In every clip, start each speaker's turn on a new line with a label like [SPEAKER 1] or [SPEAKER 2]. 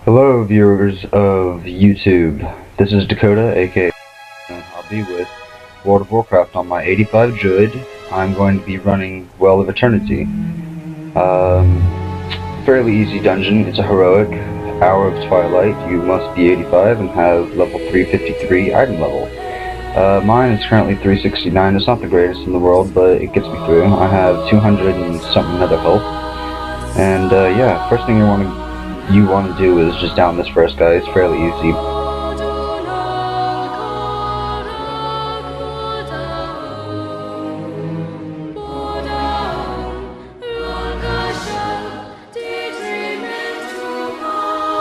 [SPEAKER 1] Hello viewers of YouTube, this is Dakota, aka I'll be with World of Warcraft on my 85 Druid. I'm going to be running Well of Eternity. Fairly easy dungeon, it's a heroic, Hour of Twilight. You must be 85 and have level 353 item level. Mine is currently 369, it's not the greatest in the world, but it gets me through. I have 200 and something other health. And yeah, first thing you want to do is just down this first guy. It's fairly easy.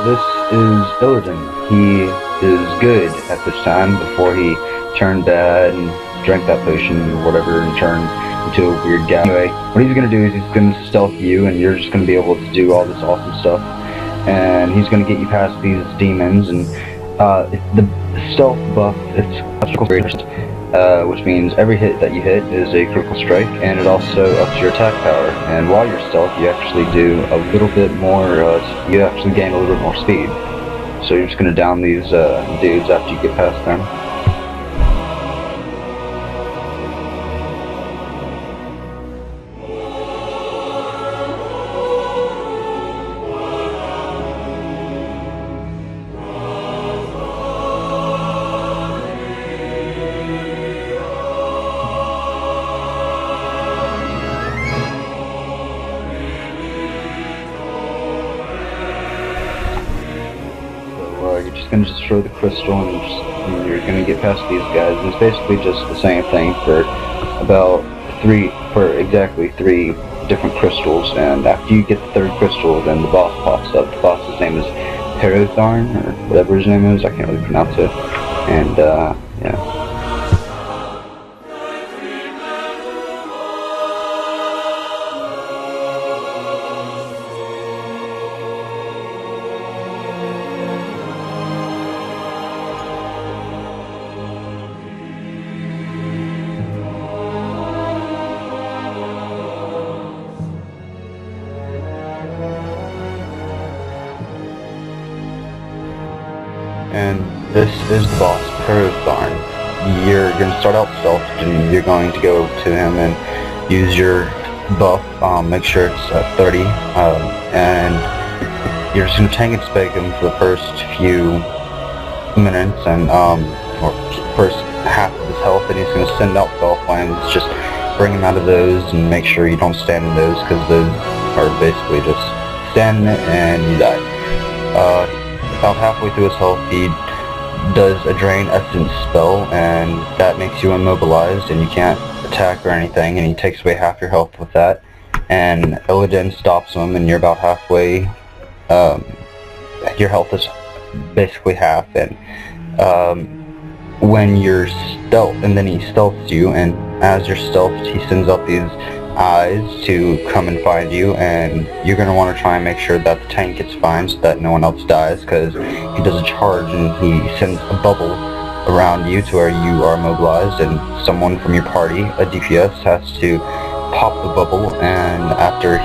[SPEAKER 1] This is Illidan. He is good at this time before he turned bad and drank that potion or whatever and turned into a weird guy. Anyway, what he's going to do is he's going to stealth you and you're just going to be able to do all this awesome stuff. And he's going to get you past these demons, and the stealth buff, which means every hit that you hit is a critical strike, and it also ups your attack power. And while you're stealth, you actually do a little bit more, you actually gain a little bit more speed. So you're just going to down these dudes after you get past them. You're just going to destroy the crystal and you're going to get past these guys. And it's basically just the same thing for exactly three different crystals. And after you get the third crystal, then the boss pops up. The boss's name is Perotharn, or whatever his name is. I can't really pronounce it. And yeah. And this is the boss, Perotharn. You're going to start out stealth, and you're going to go to him and use your buff, make sure it's at 30, and you're just going to tank and spike him for the first few minutes, and or first half of his health, and he's going to send out spell flames. Just bring him out of those and make sure you don't stand in those, because those are basically just stand in it and you die. About halfway through his health, he does a Drain Essence spell, and that makes you immobilized and you can't attack or anything, and he takes away half your health with that. And Illidan stops him, and you're about halfway, your health is basically half, and when you're stealth, and then he stealths you, and as you're stealthed, he sends out these eyes to come and find you, and you're going to want to try and make sure that the tank gets fine so that no one else dies, because he does a charge and he sends a bubble around you to where you are immobilized, and someone from your party, a DPS, has to pop the bubble, and after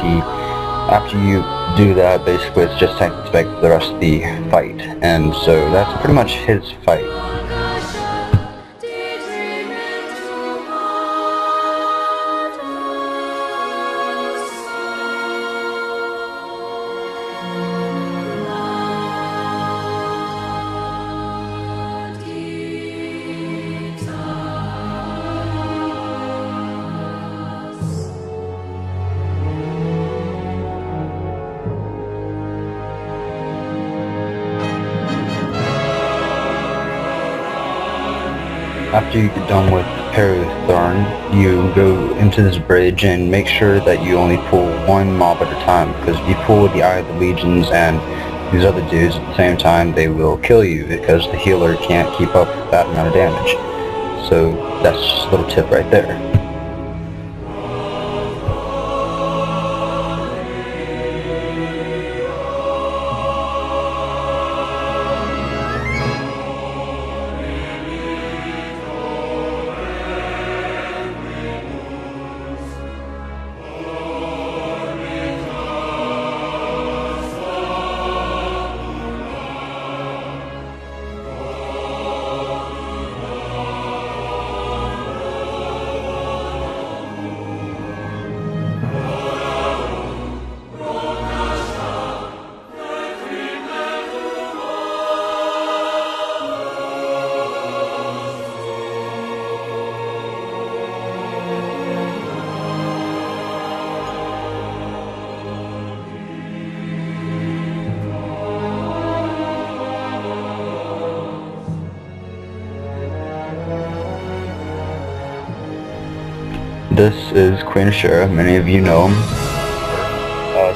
[SPEAKER 1] you do that, basically it's just tank and spec for the rest of the fight. And so that's pretty much his fight. After you get done with Perotharn, you go into this bridge and make sure that you only pull one mob at a time, because if you pull the Eye of the Legions and these other dudes at the same time, they will kill you, because the healer can't keep up with that amount of damage. So that's just a little tip right there. this is Queen Ashura. Many of you know him.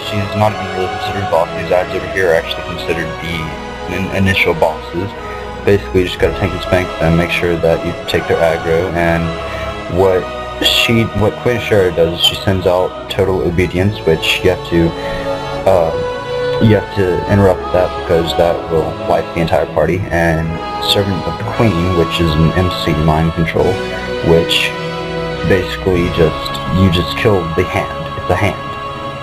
[SPEAKER 1] She's not even really considered boss. These ads over here are actually considered the initial bosses. Basically, you just gotta tank and spank them, make sure that you take their aggro, and what Queen Ashura does is she sends out total obedience, which you have to interrupt that because that will wipe the entire party, and Servant of the Queen, which is an MC mind control, which basically you just kill the hand. It's a hand.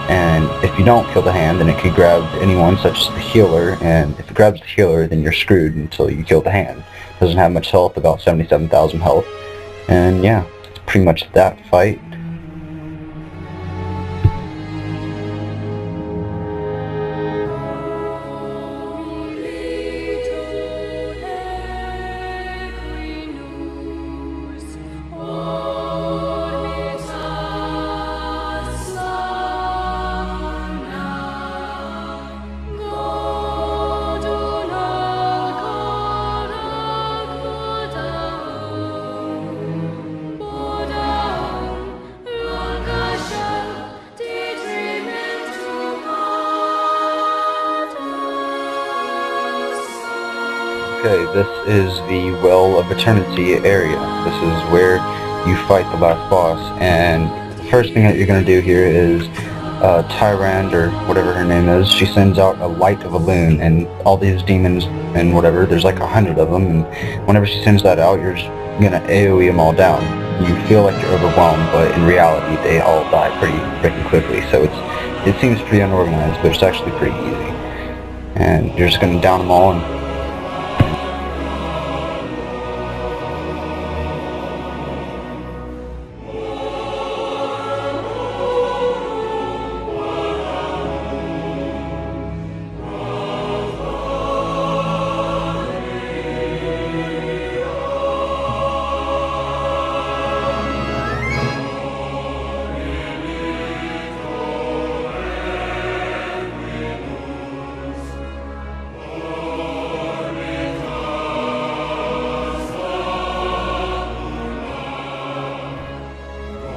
[SPEAKER 1] And if you don't kill the hand, then it could grab anyone, such as the healer, and if it grabs the healer, then you're screwed until you kill the hand. It doesn't have much health, about 77,000 health. And yeah, it's pretty much that fight. Okay, this is the Well of Eternity area. This is where you fight the last boss, and the first thing that you're going to do here is Tyrande, or whatever her name is, she sends out a light of a loon, and all these demons and whatever, there's like 100 of them, and whenever she sends that out, you're just going to AoE them all down. You feel like you're overwhelmed, but in reality they all die pretty freaking quickly, so it seems pretty unorganized, but it's actually pretty easy. And you're just going to down them all, and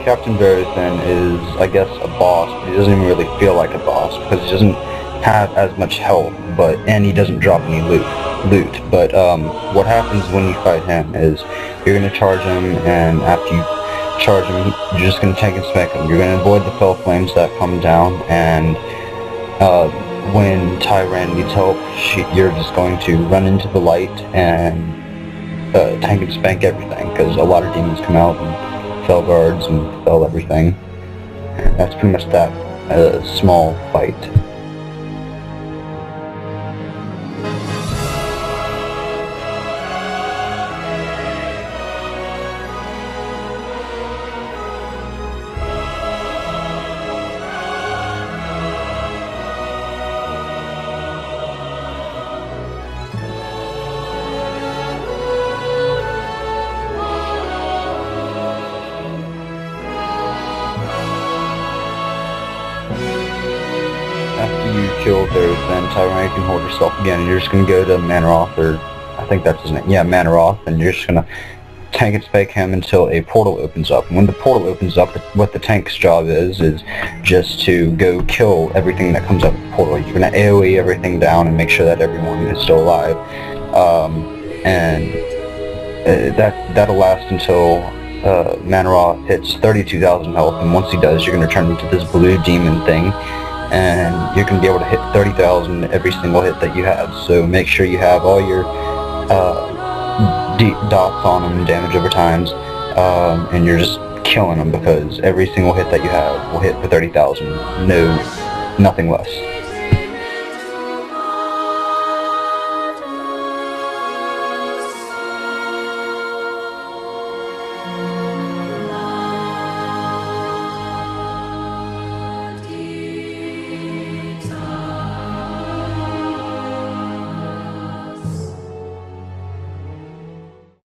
[SPEAKER 1] Captain Verithan is, I guess, a boss, but he doesn't even really feel like a boss because he doesn't have as much health, and he doesn't drop any loot. But what happens when you fight him is you're going to charge him, and after you charge him, you're just going to tank and smack him. You're going to avoid the fell flames that come down, and when Tyrande needs help, you're just going to run into the light and tank and spank everything, because a lot of demons come out and fell guards and fell everything. And that's pretty much that small fight. After you kill Verithan, Tyrande can hold herself again, and you're just going to go to Manaroth, or I think that's his name, yeah, Manaroth, and you're just going to tank and spank him until a portal opens up. And when the portal opens up, what the tank's job is just to go kill everything that comes out of the portal. You're going to AoE everything down and make sure that everyone is still alive, and that'll last until Manaroth hits 32,000 health, and once he does, you're going to turn into this blue demon thing, and you're going to be able to hit 30,000 every single hit that you have. So make sure you have all your dots on them, damage over times, and you're just killing them, because every single hit that you have will hit for 30,000, nothing less.